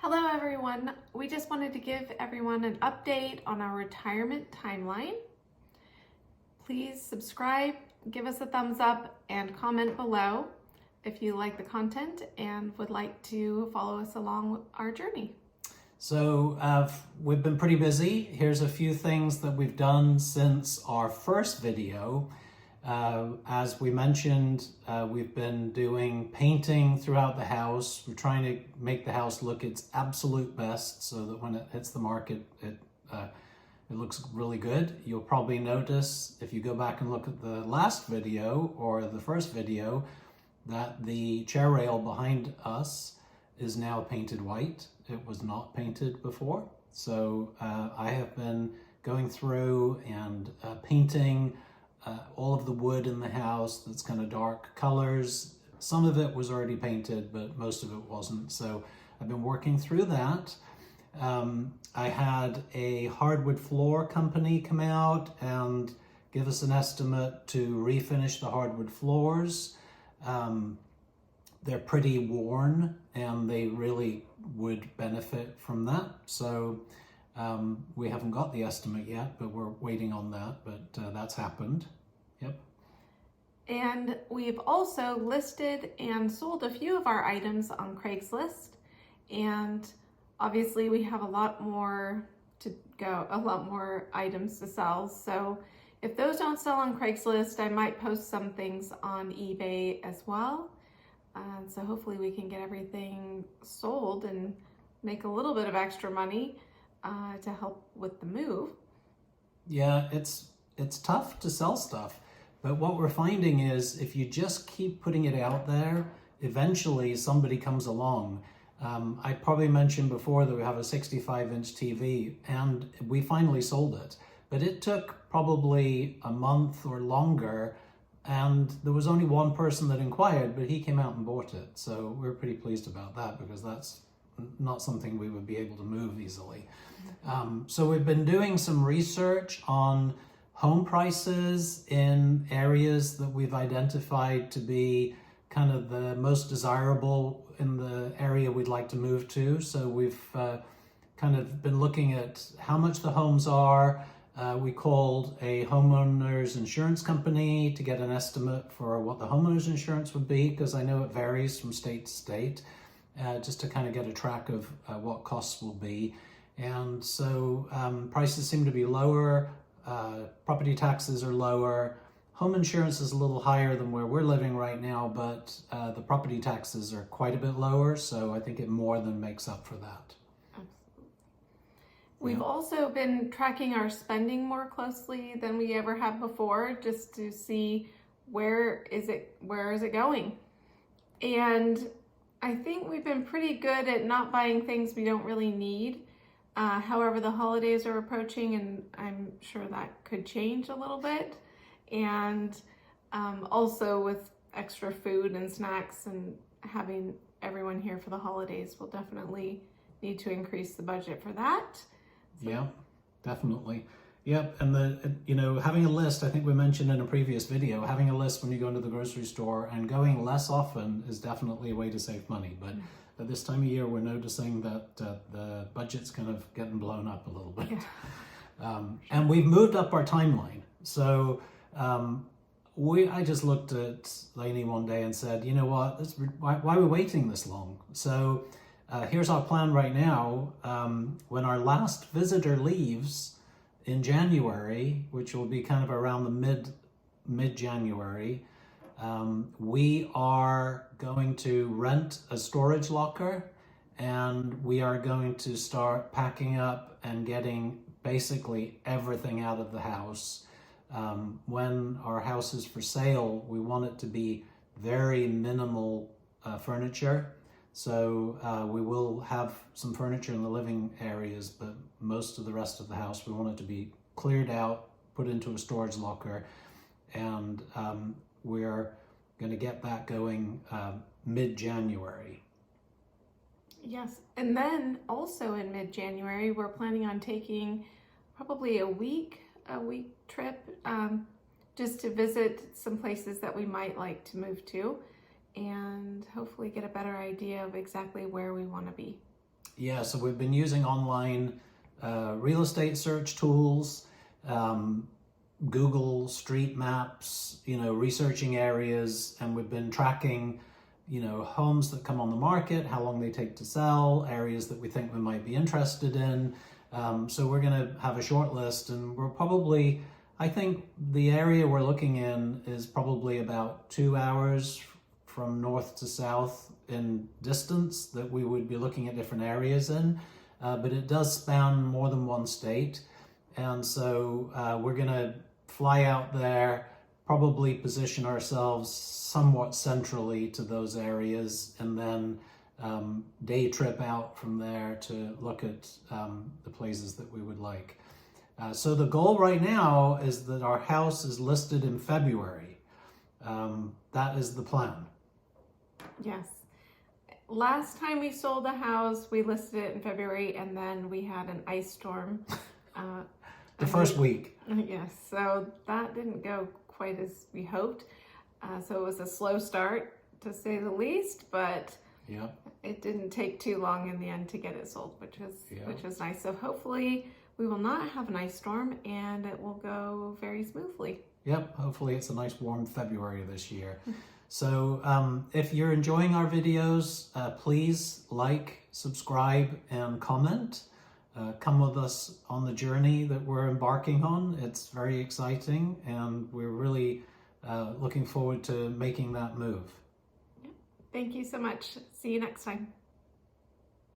Hello everyone. We just wanted to give everyone an update on our retirement timeline. Please subscribe, give us a thumbs up, and comment below if you like the content and would like to follow us along our journey. So we've been pretty busy. Here's a few things that we've done since our first video. As we mentioned, we've been doing painting throughout the house. We're trying to make the house look its absolute best so that when it hits the market, it looks really good. You'll probably notice if you go back and look at the last video or the first video that the chair rail behind us is now painted white. It was not painted before. So I have been going through and painting all of the wood in the house that's kind of dark colors. Some of it was already painted, but most of it wasn't. So I've been working through that. I had a hardwood floor company come out and give us an estimate to refinish the hardwood floors. They're pretty worn and they really would benefit from that. So we haven't got the estimate yet, but we're waiting on that, but that's happened. Yep. And we've also listed and sold a few of our items on Craigslist. And obviously we have a lot more to go, a lot more items to sell. So if those don't sell on Craigslist, I might post some things on eBay as well. So hopefully we can get everything sold and make a little bit of extra money to help with the move. Yeah, it's tough to sell stuff, but what we're finding is if you just keep putting it out there, eventually somebody comes along. I probably mentioned before that we have a 65-inch TV and we finally sold it, but it took probably a month or longer, and there was only one person that inquired, but he came out and bought it. So we're pretty pleased about that because that's not something we would be able to move easily. So we've been doing some research on home prices in areas that we've identified to be kind of the most desirable in the area we'd like to move to. So we've kind of been looking at how much the homes are. We called a homeowner's insurance company to get an estimate for what the homeowner's insurance would be, because I know it varies from state to state, just to kind of get a track of what costs will be. And so prices seem to be lower, property taxes are lower, home insurance is a little higher than where we're living right now, but the property taxes are quite a bit lower, so I think it more than makes up for that. We've also been tracking our spending more closely than we ever have before, just to see where is it going. And I think we've been pretty good at not buying things we don't really need. However, the holidays are approaching and I'm sure that could change a little bit. And also with extra food and snacks and having everyone here for the holidays, we'll definitely need to increase the budget for that. Yeah, definitely. Yep, and having a list, I think we mentioned in a previous video, having a list when you go into the grocery store and going less often is definitely a way to save money. But at this time of year, we're noticing that the budget's kind of getting blown up a little bit. Yeah. And we've moved up our timeline. So I just looked at Lainey one day and said, you know what, why are we waiting this long? So here's our plan right now. When our last visitor leaves in January, which will be kind of around the mid-January, we are going to rent a storage locker and we are going to start packing up and getting basically everything out of the house. When our house is for sale, we want it to be very minimal furniture. So we will have some furniture in the living areas, but most of the rest of the house, we want it to be cleared out, put into a storage locker, and we're going to get that going mid-January. Yes, and then also in mid-January, we're planning on taking probably a week trip just to visit some places that we might like to move to and hopefully get a better idea of exactly where we want to be. Yeah, so we've been using online real estate search tools, Google Street Maps, researching areas, and we've been tracking, homes that come on the market, how long they take to sell, areas that we think we might be interested in. So we're going to have a short list, and we're probably, I think the area we're looking in is probably about 2 hours from north to south in distance that we would be looking at different areas in. But it does span more than one state. And so we're going to fly out there, probably position ourselves somewhat centrally to those areas, and then day trip out from there to look at the places that we would like. So the goal right now is that our house is listed in February. That is the plan. Yes. Last time we sold a house, we listed it in February, and then we had an ice storm. The first week. Yes, so that didn't go quite as we hoped. So it was a slow start, to say the least, but yeah, it didn't take too long in the end to get it sold, which was nice. So hopefully we will not have an ice storm, and it will go very smoothly. Yep, hopefully it's a nice warm February this year. So if you're enjoying our videos, please like, subscribe, and comment. Come with us on the journey that we're embarking on. It's very exciting, and we're really looking forward to making that move. Thank you so much. See you next time.